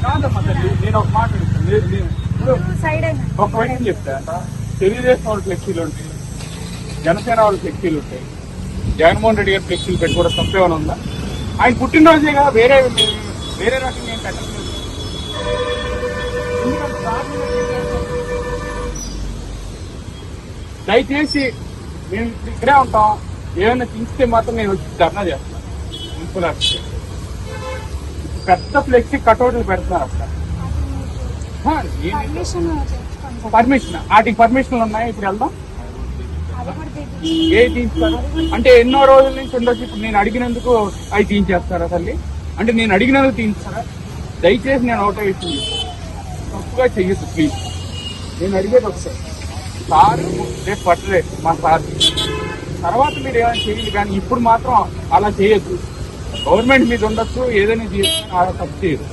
కాదమ్మా తల్లి, నేను ఒక మాట అడుగుతాను. ఒక వైపు చెప్తా, తెలుగుదేశం వాళ్ళ ఫ్లెక్సీలు ఉంటాయి, జనసేన వాళ్ళ ఫ్లెక్సీలు ఉంటాయి, జగన్మోహన్ రెడ్డి గారి ఫ్లెక్సీలు పెట్టుకోవడం తప్పేమైనా ఉందా? ఆయన పుట్టినరోజేగా, వేరే రకంగా ఏం పెట్టలేదు. దయచేసి మేము ఇక్కడే ఉంటాం, ఏమైనా తీస్తే మాత్రం నేను వచ్చి ధర్నా చేస్తాను. మున్సిపల్ ఆఫీస్ పెద్ద ఫ్లెక్సీ కటౌట్లు పెడుతున్నారు అక్కడ. పర్మిషన్, వాటికి పర్మిషన్లు ఉన్నాయి. ఇప్పుడు వెళ్దాం. ఏ తీస్తారు అంటే ఎన్నో రోజుల నుంచి ఉండొచ్చు. ఇప్పుడు నేను అడిగినందుకు అవి తీయించేస్తారా తల్లి? అంటే నేను అడిగినందుకు తీయించారా? దయచేసి నేను ఒకటే విషయం తప్పుగా చెయ్యొద్దు ప్లీజ్. నేను అడిగేది ఒకసారి, సారు రేపు పట్టలేదు మా సార్, తర్వాత మీరు ఏమైనా చేయండి, కానీ ఇప్పుడు మాత్రం అలా చేయొద్దు. గవర్నమెంట్ మీద ఉండొచ్చు, ఏదైనా చేయొచ్చు, అలా తప్పు చేయదు.